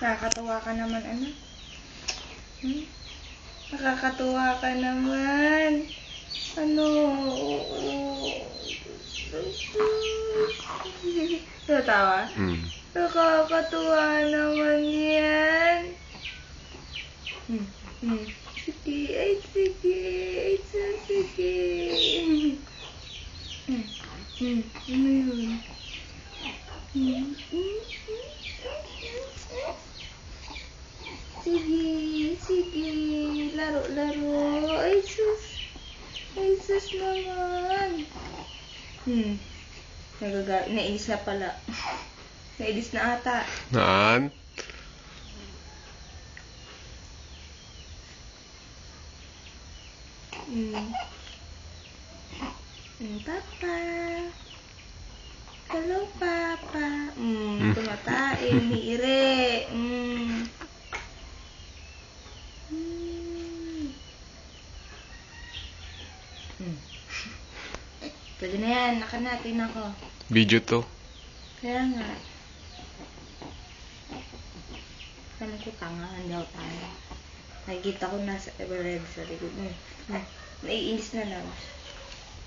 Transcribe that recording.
Nakakatuwa ka naman, anak. Nakakatuwa ka naman. Ano? Tatawa? Nakakatuwa naman yan. Sige, ay sige, ay sige. Ano yun? Sige, laro. Ay sus naman. Nainis na pala. Nainis na ata. Naan? Papa. Hello, Papa. Tumatain, hiire. Pwede na yan, nakanatin ako. Video to. Kaya nga. Alam ko tanga, hindi ako tanga. Nakikita ko nasa Everred sa likod. Naiinis na lang.